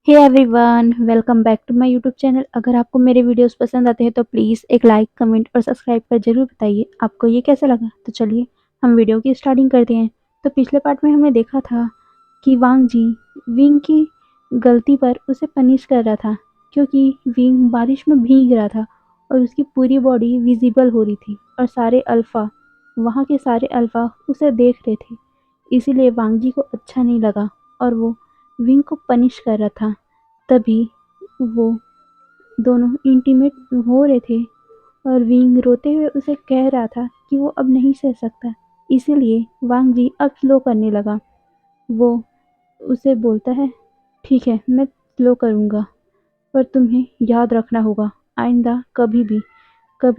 Hey everyone, welcome back to my YouTube channel. अगर आपको मेरे वीडियोस पसंद आते हैं तो प्लीज़ एक लाइक, कमेंट और सब्सक्राइब कर ज़रूर बताइए आपको ये कैसा लगा। तो चलिए हम वीडियो की स्टार्टिंग करते हैं। तो पिछले पार्ट में हमने देखा था कि वांग जी विंग की गलती पर उसे पनिश कर रहा था, क्योंकि विंग बारिश में भीग रहा था और उसकी पूरी बॉडी विजिबल हो रही थी और वहाँ के सारे अल्फा उसे देख रहे थे। इसीलिए वांग जी को अच्छा नहीं लगा और वो विंग को पनिश कर रहा था। तभी वो दोनों इंटीमेट हो रहे थे और विंग रोते हुए उसे कह रहा था कि वो अब नहीं सह सकता। इसीलिए वांग जी अब स्लो करने लगा। वो उसे बोलता है, ठीक है मैं स्लो करूँगा, पर तुम्हें याद रखना होगा आइंदा कभी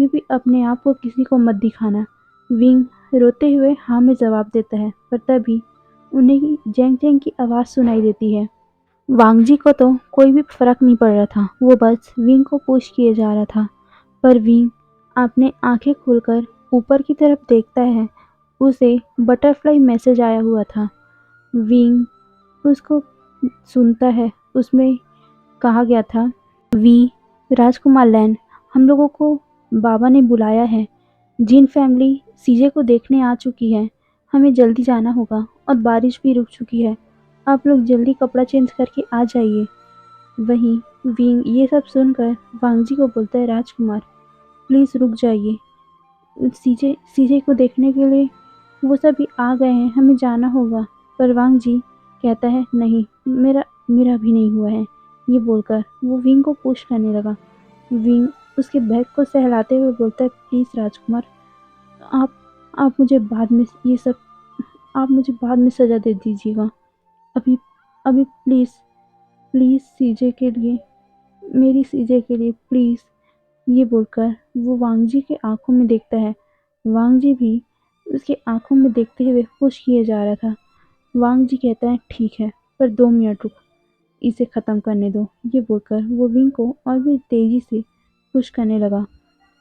भी अपने आप को किसी को मत दिखाना। विंग रोते हुए हाँ में जवाब देता है, पर तभी उन्हें जेंग जेंग की आवाज़ सुनाई देती है। वांगजी को तो कोई भी फर्क नहीं पड़ रहा था, वो बस विंग को पुश किए जा रहा था। पर विंग अपने आंखें खोलकर ऊपर की तरफ देखता है, उसे बटरफ्लाई मैसेज आया हुआ था। विंग उसको सुनता है, उसमें कहा गया था, वी राजकुमार लैंड, हम लोगों को बाबा ने बुलाया है। जिन फैमिली सीजे को देखने आ चुकी है, हमें जल्दी जाना होगा और बारिश भी रुक चुकी है। आप लोग जल्दी कपड़ा चेंज करके आ जाइए। वहीं विंग ये सब सुनकर वांगजी को बोलता है, राजकुमार प्लीज़ रुक जाइए, सीजे सीजे को देखने के लिए वो सभी आ गए हैं, हमें जाना होगा। पर वांगजी कहता है, नहीं मेरा मेरा भी नहीं हुआ है। ये बोलकर वो विंग को पुश करने लगा। विंग उसके बैग को सहलाते हुए बोलता है, प्लीज़ राजकुमार, आप आप मुझे बाद में ये सब आप मुझे बाद में सज़ा दे दीजिएगा। अभी अभी प्लीज़ प्लीज़ सीजे के लिए, मेरी सीजे के लिए प्लीज़। ये बोलकर वो वांगजी के आंखों में देखता है। वांगजी भी उसके आंखों में देखते हुए पुश किए जा रहा था। वांगजी कहता है, ठीक है पर 2 मिनट रुक, इसे ख़त्म करने दो। ये बोलकर वो विंग को और भी तेज़ी से पुश करने लगा,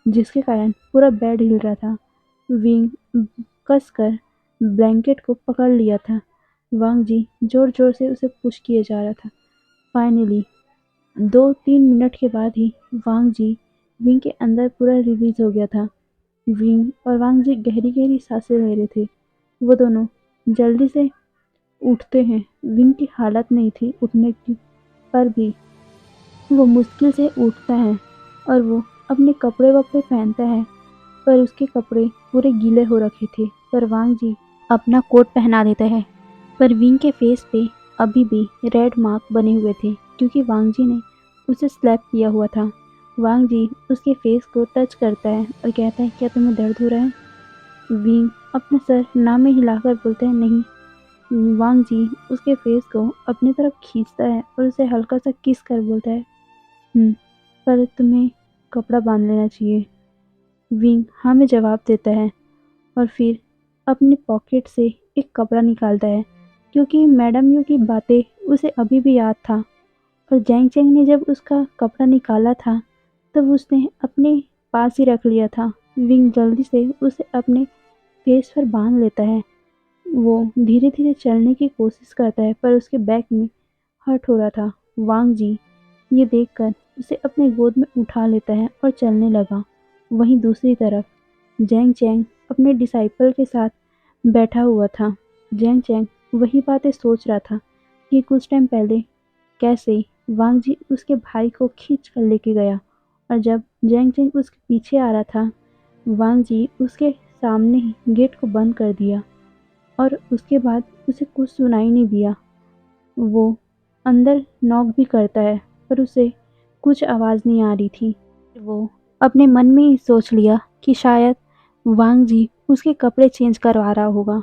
जिसके कारण पूरा बेड हिल रहा था। विंग कसकर ब्लैंकेट को पकड़ लिया था। वांगजी जोर जोर से उसे पुश किए जा रहा था। फाइनली 2-3 मिनट के बाद ही वांग जी विंग के अंदर पूरा रिलीज हो गया था। विंग और वांग जी गहरी गहरी सांसें ले रहे थे। वो दोनों जल्दी से उठते हैं। विंग की हालत नहीं थी उठने की, पर भी वो मुश्किल से उठता है और वो अपने कपड़े वपड़े पहनता है, पर उसके कपड़े पूरे गीले हो रखे थे। पर वांग जी अपना कोट पहना देता है, पर विंग के फेस पे अभी भी रेड मार्क बने हुए थे, क्योंकि वांग जी ने उसे स्लैप किया हुआ था। वांग जी उसके फेस को टच करता है और कहता है, क्या तुम्हें दर्द हो रहा है? विंग अपना सर ना में हिलाकर बोलता है, नहीं। वांग जी उसके फेस को अपनी तरफ खींचता है और उसे हल्का सा किस कर बोलता है, पर तुम्हें कपड़ा बांध लेना चाहिए। विंग हाँ में जवाब देता है और फिर अपनी पॉकेट से एक कपड़ा निकालता है, क्योंकि मैडम यू की बातें उसे अभी भी याद था। और जैंग चैंग ने जब उसका कपड़ा निकाला था, तब उसने अपने पास ही रख लिया था। विंग जल्दी से उसे अपने फेस पर बांध लेता है। वो धीरे धीरे चलने की कोशिश करता है, पर उसके बैक में हर्ट हो रहा था। वांग जी ये देखकर उसे अपने गोद में उठा लेता है और चलने लगा। वहीं दूसरी तरफ जैंग चैंग अपने डिसाइपल के साथ बैठा हुआ था। जैंग चैंग वही बातें सोच रहा था कि कुछ टाइम पहले कैसे वांग जी उसके भाई को खींच कर लेके गया, और जब जैंग चैंग उसके पीछे आ रहा था, वांग जी उसके सामने ही गेट को बंद कर दिया और उसके बाद उसे कुछ सुनाई नहीं दिया। वो अंदर नॉक भी करता है, पर उसे कुछ आवाज़ नहीं आ रही थी। वो अपने मन में ही सोच लिया कि शायद वांग जी उसके कपड़े चेंज करवा रहा होगा,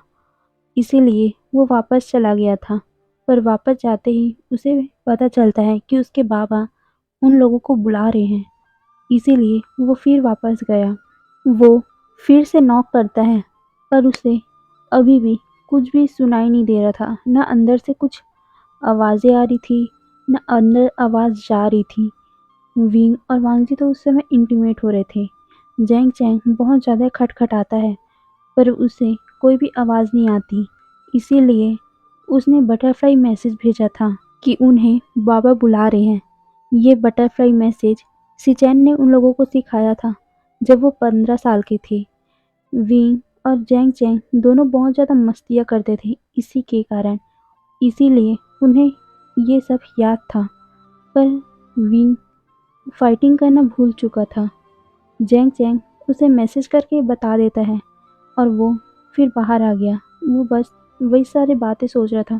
इसीलिए वो वापस चला गया था। पर वापस जाते ही उसे पता चलता है कि उसके बाबा उन लोगों को बुला रहे हैं, इसीलिए वो फिर वापस गया। वो फिर से नॉक करता है, पर उसे अभी भी कुछ भी सुनाई नहीं दे रहा था। न अंदर से कुछ आवाज़ें आ रही थी, न अंदर आवाज़ जा रही थी। विंग और वांगजी तो उस समय इंटीमेट हो रहे थे। जैंग चैंग बहुत ज़्यादा खटखटाता है, पर उसे कोई भी आवाज़ नहीं आती। इसीलिए उसने बटरफ्लाई मैसेज भेजा था कि उन्हें बाबा बुला रहे हैं। ये बटरफ्लाई मैसेज सिचैन ने उन लोगों को सिखाया था जब वो 15 साल के थे। विंग और जैंग चैंग दोनों बहुत ज़्यादा मस्तियाँ करते थे इसी के कारण, इसीलिए उन्हें ये सब याद था। पर विंग फाइटिंग करना भूल चुका था। जैंग चैंग उसे मैसेज करके बता देता है और वो फिर बाहर आ गया। वो बस वही सारी बातें सोच रहा था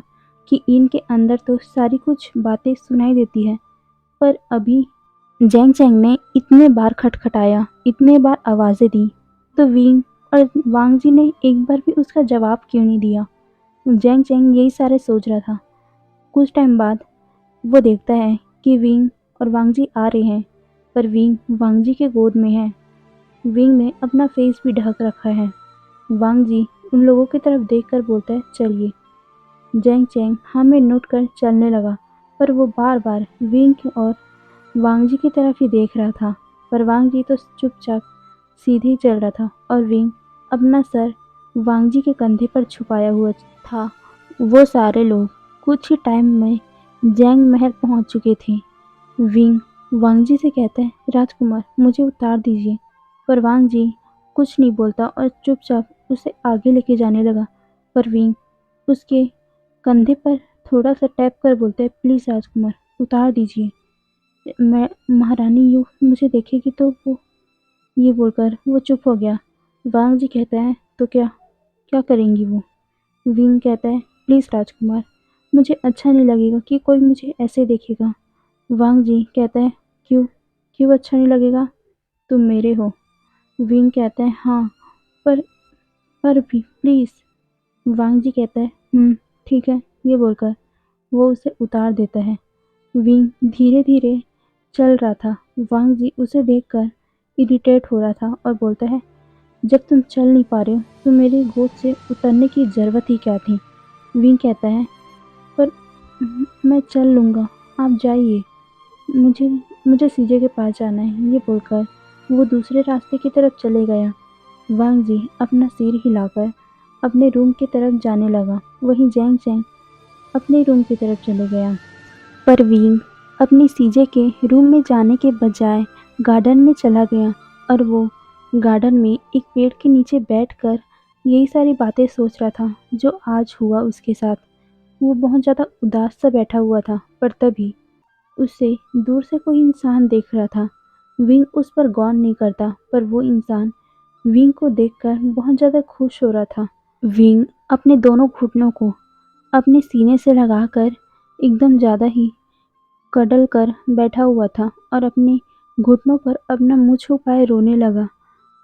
कि इनके अंदर तो सारी कुछ बातें सुनाई देती है। पर अभी जैंग चैंग ने इतने बार खटखटाया, इतने बार आवाज़ें दी, तो विंग और वांग जी ने एक बार भी उसका जवाब क्यों नहीं दिया। जैंग चैंग यही सारे सोच रहा था। कुछ टाइम बाद वो देखता है कि विंग और वांग जी आ रहे हैं, पर विंग वांग जी के गोद में है। विंग ने अपना फेस भी ढक रखा है। वांग जी उन लोगों की तरफ देखकर बोलता है, चलिए। जैंग चैंग हाँ में नोट कर चलने लगा, पर वो बार बार विंग और वांग जी की तरफ ही देख रहा था। पर वांग जी तो चुपचाप सीधे ही चल रहा था और विंग अपना सर वांग जी के कंधे पर छुपाया हुआ था। वो सारे लोग कुछ ही टाइम में जैंग महल पहुंच चुके थे। विंग वांग जी से कहता है, राजकुमार मुझे उतार दीजिए। पर वांग जी कुछ नहीं बोलता और चुपचाप उसे आगे लेके जाने लगा। पर विंग उसके कंधे पर थोड़ा सा टैप कर बोलता है, प्लीज़ राजकुमार उतार दीजिए। मैं महारानी यू मुझे देखेगी तो वो, ये बोलकर वो चुप हो गया। वांग जी कहता है, तो क्या क्या करेंगी वो। विंग कहता है, प्लीज़ राजकुमार मुझे अच्छा नहीं लगेगा कि कोई मुझे ऐसे देखेगा। वांग जी कहता है, क्यों क्यों अच्छा नहीं लगेगा, तुम मेरे हो। विंग कहता है, हाँ पर भी प्लीज़। वांग जी कहता है, ठीक है। ये बोलकर वो उसे उतार देता है। विंग धीरे धीरे चल रहा था। वांग जी उसे देखकर इरिटेट हो रहा था और बोलता है, जब तुम चल नहीं पा रहे हो तो मेरी गोद से उतरने की ज़रूरत ही क्या थी। विंग कहता है, पर मैं चल लूँगा, आप जाइए, मुझे मुझे सीजे के पास जाना है। ये बोलकर वो दूसरे रास्ते की तरफ चले गया। वांग जी अपना सिर हिलाकर अपने रूम की तरफ जाने लगा। वहीं जैंग चैंग अपने रूम की तरफ चले गया। पर विंग अपनी सीजे के रूम में जाने के बजाय गार्डन में चला गया और वो गार्डन में एक पेड़ के नीचे बैठकर यही सारी बातें सोच रहा था जो आज हुआ उसके साथ। वो बहुत ज़्यादा उदास सा बैठा हुआ था, पर तभी उसे दूर से कोई इंसान देख रहा था। विंग उस पर गौर नहीं करता, पर वो इंसान विंग को देखकर बहुत ज़्यादा खुश हो रहा था। विंग अपने दोनों घुटनों को अपने सीने से लगाकर एकदम ज़्यादा ही कड़ल कर बैठा हुआ था और अपने घुटनों पर अपना मुँह छुपाए रोने लगा।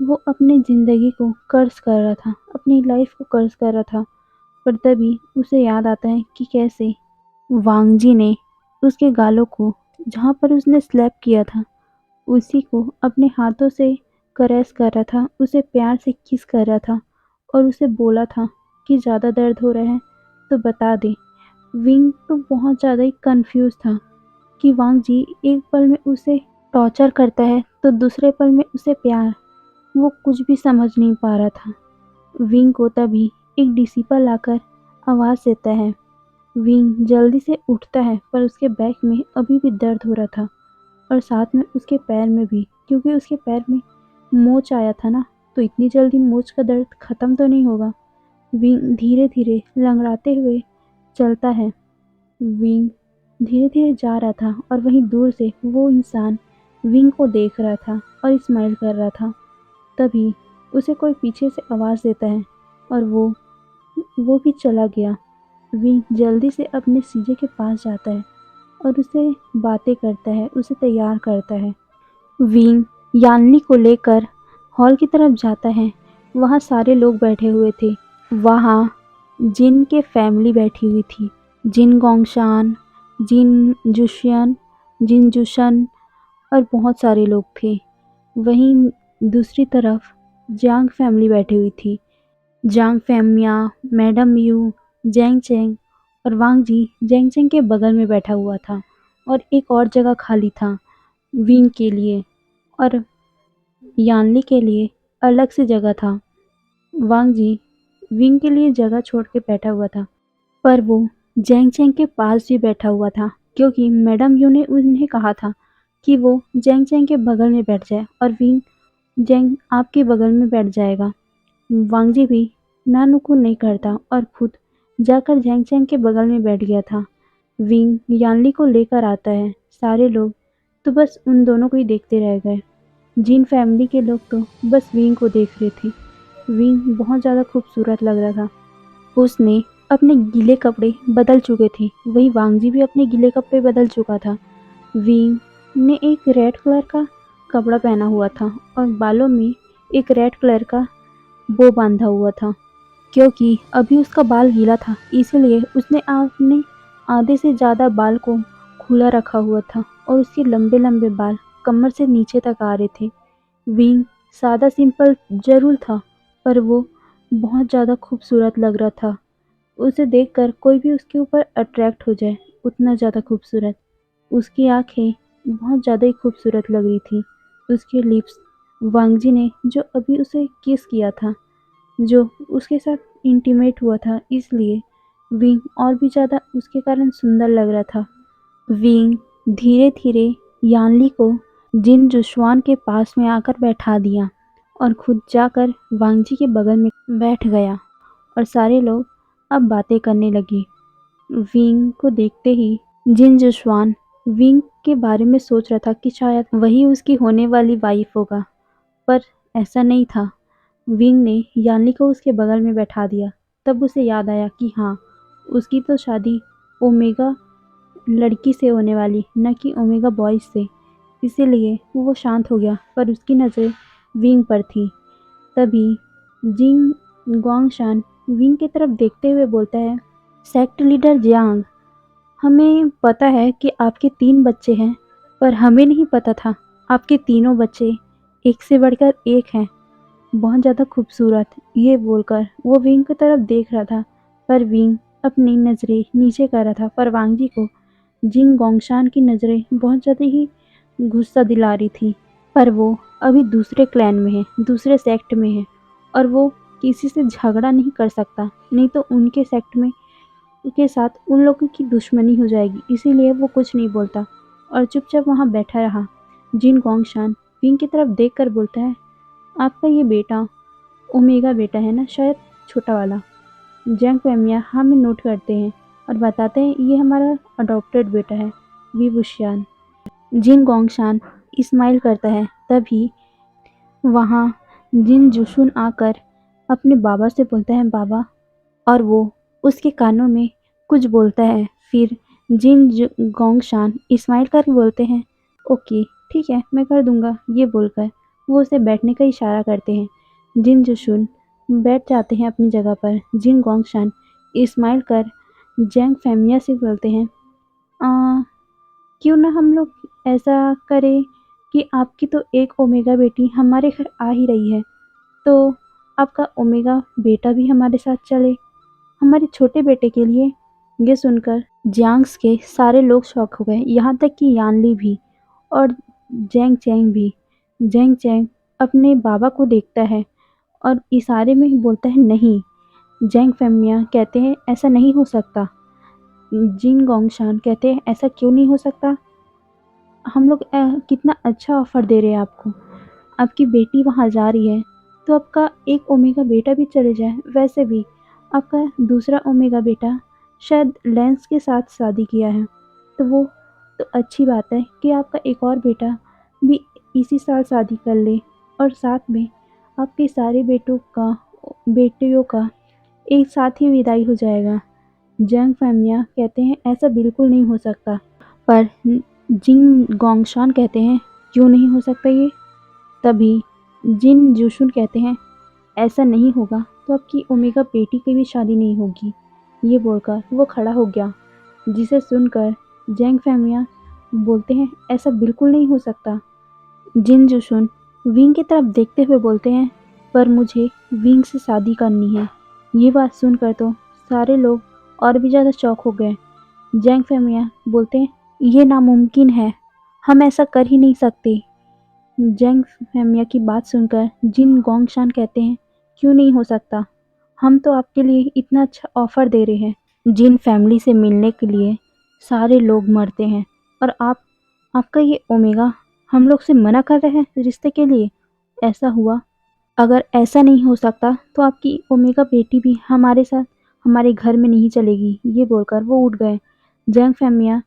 वो अपनी ज़िंदगी को कर्ज कर रहा था, अपनी लाइफ को कर्ज कर रहा था। पर तभी उसे याद आता है कि कैसे वांग जी ने उसके गालों को, जहाँ पर उसने स्लैप किया था, उसी को अपने हाथों से कैरेस कर रहा था, उसे प्यार से किस कर रहा था और उसे बोला था कि ज़्यादा दर्द हो रहा है तो बता दे। विंग तो बहुत ज़्यादा ही कंफ्यूज था कि वांग जी एक पल में उसे टॉर्चर करता है तो दूसरे पल में उसे प्यार। वो कुछ भी समझ नहीं पा रहा था। विंग को तभी एक डिसिपल आकर आवाज़ देता है। विंग जल्दी से उठता है, पर उसके बैक में अभी भी दर्द हो रहा था और साथ में उसके पैर में भी, क्योंकि उसके पैर में मोच आया था ना, तो इतनी जल्दी मोच का दर्द ख़त्म तो नहीं होगा। विंग धीरे धीरे लंगड़ाते हुए चलता है। विंग धीरे धीरे जा रहा था और वहीं दूर से वो इंसान विंग को देख रहा था और स्माइल कर रहा था। तभी उसे कोई पीछे से आवाज़ देता है और वो भी चला गया। विंग जल्दी से अपने सीजे के पास जाता है और उसे बातें करता है, उसे तैयार करता है। विंग यान्नी को लेकर हॉल की तरफ जाता है। वहाँ सारे लोग बैठे हुए थे। वहाँ जिन के फैमिली बैठी हुई थी, जिन गोंगशान, जिन जुशियन, जिन जुशन और बहुत सारे लोग थे। वहीं दूसरी तरफ जांग फैमिली बैठी हुई थी। जांग फैमिया, मैडम यू, जैंग चैंग और वांग जी जैंग चैंग के बगल में बैठा हुआ था और एक और जगह खाली था विंग के लिए, और यानली के लिए अलग से जगह था। वांग जी विंग के लिए जगह छोड़ के बैठा हुआ था, पर वो जैंग चैंग के पास भी बैठा हुआ था। क्योंकि मैडम यू ने उन्हें कहा था कि वो जैंग चैंग के बगल में बैठ जाए और विंग जैंग आपके बगल में बैठ जाएगा। वांगजी भी नानुकू नहीं करता और खुद जाकर जैंग चैंग के बगल में बैठ गया था। विंग यानली को लेकर आता है। सारे लोग तो बस उन दोनों को ही देखते रह गए। जिन फैमिली के लोग तो बस विंग को देख रहे थे। विंग बहुत ज़्यादा खूबसूरत लग रहा था। उसने अपने गीले कपड़े बदल चुके थे, वही वांगजी भी अपने गीले कपड़े बदल चुका था। विंग ने एक रेड कलर का कपड़ा पहना हुआ था और बालों में एक रेड कलर का बो बांधा हुआ था। क्योंकि अभी उसका बाल गीला था, इसलिए उसने अपने आधे से ज़्यादा बाल को खुला रखा हुआ था और उसके लंबे लंबे बाल कमर से नीचे तक आ रहे थे। विंग सादा सिंपल जरूर था, पर वो बहुत ज़्यादा खूबसूरत लग रहा था। उसे देखकर कोई भी उसके ऊपर अट्रैक्ट हो जाए, उतना ज़्यादा खूबसूरत। उसकी आंखें बहुत ज़्यादा ही खूबसूरत लग रही थी। उसके लिप्स, वांगजी ने जो अभी उसे किस किया था, जो उसके साथ इंटीमेट हुआ था, इसलिए विंग और भी ज़्यादा उसके कारण सुंदर लग रहा था। विंग धीरे धीरे यानली को जिन जुशवान के पास में आकर बैठा दिया और खुद जाकर वांगजी के बगल में बैठ गया और सारे लोग अब बातें करने लगे। विंग को देखते ही जिन जुशवान विंग के बारे में सोच रहा था कि शायद वही उसकी होने वाली वाइफ होगा, पर ऐसा नहीं था। विंग ने यानली को उसके बगल में बैठा दिया। तब उसे याद आया कि हाँ, उसकी तो शादी ओमेगा लड़की से होने वाली, न कि ओमेगा बॉयज से। इसीलिए वो शांत हो गया, पर उसकी नज़र विंग पर थी। तभी जिंग गुआंगशान विंग की तरफ देखते हुए बोलता है, सेक्ट लीडर जियांग, हमें पता है कि आपके 3 बच्चे हैं, पर हमें नहीं पता था आपके तीनों बच्चे एक से बढ़कर एक हैं। बहुत ज़्यादा खूबसूरत। ये बोलकर वो विंग की तरफ देख रहा था, पर विंग अपनी नज़रें नीचे कर रहा था। पर वांगजी को जिंग गोंगशान की नज़रें बहुत ज़्यादा ही गुस्सा दिला रही थी। पर वो अभी दूसरे क्लैन में है, दूसरे सेक्ट में है और वो किसी से झगड़ा नहीं कर सकता, नहीं तो उनके सेक्ट में के साथ उन लोगों की दुश्मनी हो जाएगी। इसीलिए वो कुछ नहीं बोलता और चुपचाप वहाँ बैठा रहा। जिन गोंगशान विंग की तरफ देख कर बोलता है, आपका ये बेटा ओमेगा बेटा है ना, शायद छोटा वाला। जैंग फैमिया हमें नोट करते हैं और बताते हैं ये हमारा अडॉप्टेड बेटा है, वी बुशियान। जिन गोंगशान इस्माइल करता है। तभी वहाँ जिन जुशुन आकर अपने बाबा से बोलता है, बाबा, और वो उसके कानों में कुछ बोलता है। फिर गोंगशान इस्माइल कर बोलते हैं, ओके ठीक है, मैं कर दूंगा। ये बोलकर वो उसे बैठने का इशारा करते हैं। जिन जुशुन बैठ जाते हैं अपनी जगह पर। जिन गोंगशान इस्माइल कर जैंग फैमिया से बोलते हैं, "आ, क्यों ना हम लोग ऐसा करें कि आपकी तो एक ओमेगा बेटी हमारे घर आ ही रही है, तो आपका ओमेगा बेटा भी हमारे साथ चले, हमारे छोटे बेटे के लिए।" ये सुनकर जियांग्स के सारे लोग शॉक हो गए, यहाँ तक कि यानली भी और जैंग चैंग भी। जैंग चैंग अपने बाबा को देखता है और इशारे में ही बोलता है, नहीं। जैंग फैमिया कहते हैं, ऐसा नहीं हो सकता। जिन गोंगशान कहते हैं, ऐसा क्यों नहीं हो सकता, हम लोग कितना अच्छा ऑफर दे रहे हैं आपको, आपकी बेटी वहाँ जा रही है तो आपका एक ओमेगा बेटा भी चले जाए। वैसे भी आपका दूसरा ओमेगा बेटा शायद लेंस के साथ शादी किया है, तो वो तो अच्छी बात है कि आपका एक और बेटा भी इसी साल शादी कर ले और साथ में आपके सारे बेटियों का एक साथ ही विदाई हो जाएगा। जंग फैमिया कहते हैं, ऐसा बिल्कुल नहीं हो सकता। पर जिन गोंगशान कहते हैं, क्यों नहीं हो सकता ये। तभी जिन जूशुन कहते हैं, ऐसा नहीं होगा तो आपकी ओमेगा बेटी की भी शादी नहीं होगी। ये बोलकर वो खड़ा हो गया, जिसे सुनकर जैंग फैमिया बोलते हैं, ऐसा बिल्कुल नहीं हो सकता। जिन जूशुन विंग की तरफ देखते हुए बोलते हैं, पर मुझे विंग से शादी करनी है। ये बात सुनकर तो सारे लोग और भी ज़्यादा चौंक हो गए। जैंग फैमिया बोलते हैं, ये नामुमकिन है, हम ऐसा कर ही नहीं सकते। जैंग फैमिया की बात सुनकर जिन गोंगशान कहते हैं, क्यों नहीं हो सकता, हम तो आपके लिए इतना अच्छा ऑफर दे रहे हैं। जिन फैमिली से मिलने के लिए सारे लोग मरते हैं और आपका ये ओमेगा हम लोग से मना कर रहे हैं रिश्ते के लिए। ऐसा हुआ, अगर ऐसा नहीं हो सकता तो आपकी ओमेगा बेटी भी हमारे साथ हमारे घर में नहीं चलेगी। ये बोलकर वो उठ गए। जंग फैमिया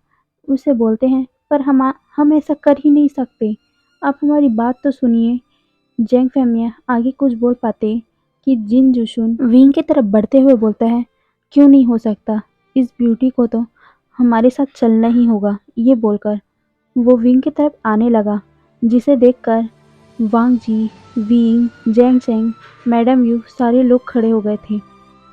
उसे बोलते हैं, पर हम ऐसा कर ही नहीं सकते, आप हमारी बात तो सुनिए। जैंग फैमिया आगे कुछ बोल पाते कि जिन जुशुन विंग की तरफ बढ़ते हुए बोलता है, क्यों नहीं हो सकता, इस ब्यूटी को तो हमारे साथ चलना ही होगा। ये बोलकर वो विंग की तरफ आने लगा, जिसे देखकर Wang ji, Wing, Jang Chang, madam Yu सारे लोग खड़े हो गए थे।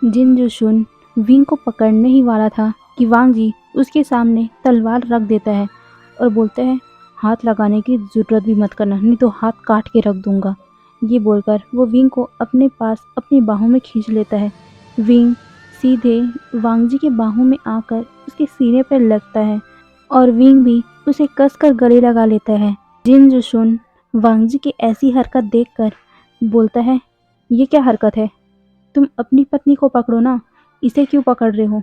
जिन जुशुन विंग को पकड़ने ही वाला था कि वांग जी उसके सामने तलवार रख देता है और बोलता है, हाथ लगाने की ज़रूरत भी मत करना, नहीं तो हाथ काट के रख दूंगा। ये बोलकर वो विंग को अपने पास अपनी बाहों में खींच लेता है। विंग सीधे वांग जी के बाहों में आकर उसके सीने पर लगता है और विंग भी उसे कसकर गले लगा लेता है। जिन जुशुन वांग जी की ऐसी हरकत देखकर बोलता है, ये क्या हरकत है, तुम अपनी पत्नी को पकड़ो ना, इसे क्यों पकड़ रहे हो,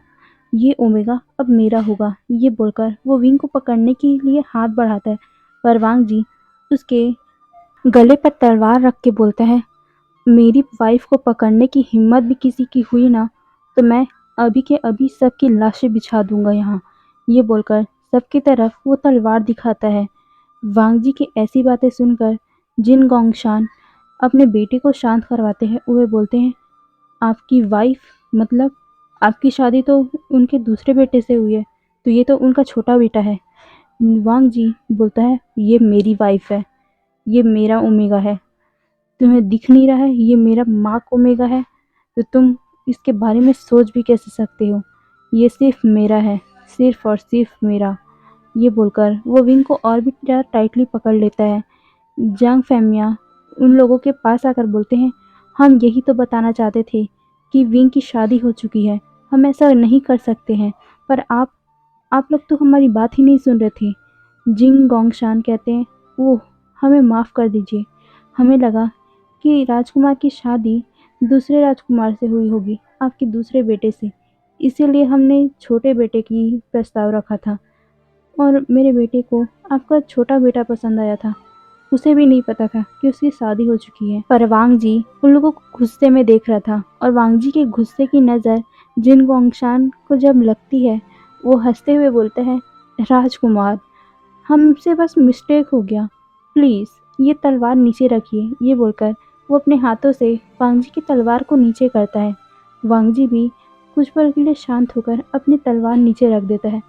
ये ओमेगा अब मेरा होगा। ये बोलकर वो विंग को पकड़ने के लिए हाथ बढ़ाता है, पर वांग जी उसके गले पर तलवार रख के बोलता है, मेरी वाइफ को पकड़ने की हिम्मत भी किसी की हुई ना, तो मैं अभी के अभी सबकी लाशें बिछा दूंगा यहाँ। ये बोलकर सबकी तरफ वो तलवार दिखाता है। वांग जी की ऐसी बातें सुनकर जिन गोंगशान अपने बेटे को शांत करवाते हैं। वे बोलते हैं, आपकी वाइफ मतलब आपकी शादी तो उनके दूसरे बेटे से हुई है, तो ये तो उनका छोटा बेटा है। वांग जी बोलता है, ये मेरी वाइफ है, ये मेरा ओमेगा है, तुम्हें दिख नहीं रहा है ये मेरा माँ ओमेगा है, तो तुम इसके बारे में सोच भी कैसे सकते हो, ये सिर्फ मेरा है, सिर्फ और सिर्फ मेरा। ये बोलकर वो विंग को और भी ज़्यादा टाइटली पकड़ लेता है। जांग फैमिया उन लोगों के पास आकर बोलते हैं, हम यही तो बताना चाहते थे कि विंग की शादी हो चुकी है, हम ऐसा नहीं कर सकते हैं, पर आप लोग तो हमारी बात ही नहीं सुन रहे थे। जिंग गोंगशान कहते हैं, ओह हमें माफ़ कर दीजिए, हमें लगा कि राजकुमार की शादी दूसरे राजकुमार से हुई होगी, आपके दूसरे बेटे से, इसीलिए हमने छोटे बेटे की प्रस्ताव रखा था और मेरे बेटे को आपका छोटा बेटा पसंद आया था, उसे भी नहीं पता था कि उसकी शादी हो चुकी है। पर वांग जी उन लोगों को गुस्से में देख रहा था और वांग जी के गुस्से की नज़र जिन गोंगशान को जब लगती है, वो हंसते हुए बोलता है, राजकुमार हमसे बस मिस्टेक हो गया, प्लीज़ ये तलवार नीचे रखिए। ये बोलकर वो अपने हाथों से वांग जी की तलवार को नीचे करता है। वांग जी भी कुछ पल के लिए शांत होकर अपनी तलवार नीचे रख देता है,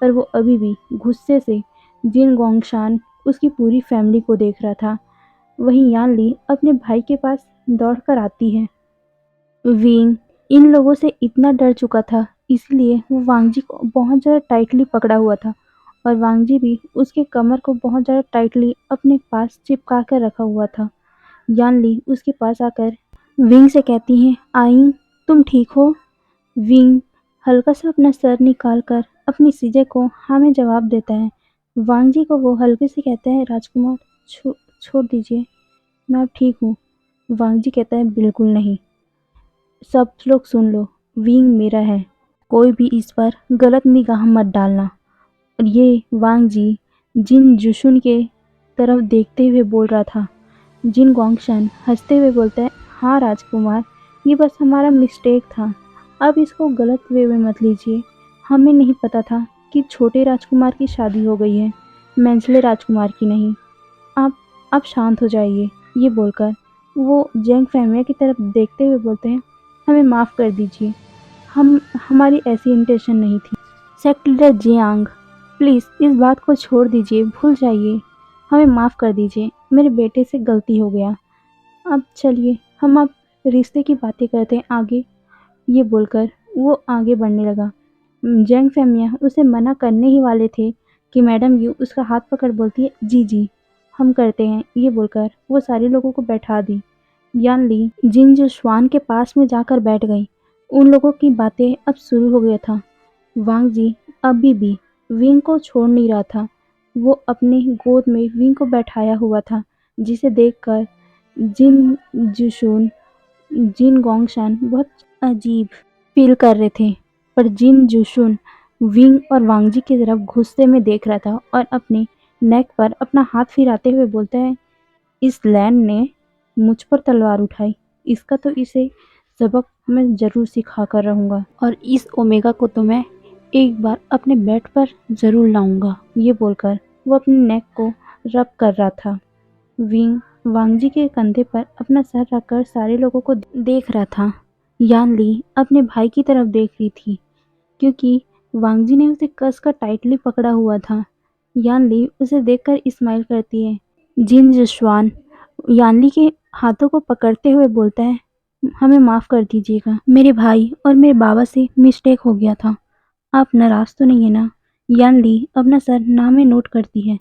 पर वो अभी भी गुस्से से जिन गोंगशान उसकी पूरी फैमिली को देख रहा था। वहीं यान ली अपने भाई के पास दौड़कर आती है। विंग इन लोगों से इतना डर चुका था, इसलिए वो वांग जी को बहुत ज़्यादा टाइटली पकड़ा हुआ था और वांग जी भी उसके कमर को बहुत ज़्यादा टाइटली अपने पास चिपका कर रखा हुआ था। यान ली उसके पास आकर विंग से कहती हैं, आई तुम ठीक हो। विंग हल्का सा अपना सर निकाल कर अपनी सीजे को हाँ में जवाब देता है। वांग जी को वो हल्के से कहता है, राजकुमार छोड़ दीजिए, मैं अब ठीक हूँ। वांग जी कहता है, बिल्कुल नहीं, सब लोग सुन लो, विंग मेरा है, कोई भी इस पर गलत निगाह मत डालना। और ये वांग जी जिन जुशुन के तरफ देखते हुए बोल रहा था। जिन गोंगशन हंसते हुए बोलता है, हाँ राजकुमार, ये बस हमारा मिस्टेक था, अब इसको गलत वे में मत लीजिए, हमें नहीं पता था कि छोटे राजकुमार की शादी हो गई है, मेंसले राजकुमार की नहीं। आप शांत हो जाइए। ये बोलकर वो जेंग फैमिया की तरफ देखते हुए बोलते हैं, हमें माफ़ कर दीजिए, हमारी ऐसी इंटेंशन नहीं थी। सेक्ट लीडर जियांग, प्लीज़ इस बात को छोड़ दीजिए, भूल जाइए, हमें माफ़ कर दीजिए, मेरे बेटे से गलती हो गया, अब चलिए हम अब रिश्ते की बातें करते हैं आगे। ये बोलकर वो आगे बढ़ने लगा। जेंग फैमिया उसे मना करने ही वाले थे कि मैडम यू उसका हाथ पकड़ बोलती है, जी जी हम करते हैं। ये बोलकर वो सारे लोगों को बैठा दी। यान ली जिन जो श्वान के पास में जाकर बैठ गई। उन लोगों की बातें अब शुरू हो गया था। वांग जी अभी भी विंग को छोड़ नहीं रहा था, वो अपनी गोद में विंग को बैठाया हुआ था, जिसे देखकर जिन जुशुन जिन गोंगशान बहुत अजीब फील कर रहे थे। पर जिन जुशुन विंग और वांगजी की तरफ गुस्से में देख रहा था और अपने नेक पर अपना हाथ फिराते हुए बोलता है, इस लैंड ने मुझ पर तलवार उठाई, इसका तो इसे सबक मैं जरूर सिखा कर रहूंगा और इस ओमेगा को तो मैं एक बार अपने बेड पर जरूर लाऊंगा। ये बोलकर वो अपने नेक को रब कर रहा था। विंग वांगजी के कंधे पर अपना सर रखकर सारे लोगों को देख रहा था। यान ली अपने भाई की तरफ देख रही थी क्योंकि वांगजी ने उसे कसकर टाइटली पकड़ा हुआ था। यानली उसे देखकर स्माइल करती है। जिन जसवान यानली के हाथों को पकड़ते हुए बोलता है, हमें माफ कर दीजिएगा, मेरे भाई और मेरे बाबा से मिस्टेक हो गया था। आप नाराज तो नहीं है ना? यानली अपना सर ना में नोट करती है।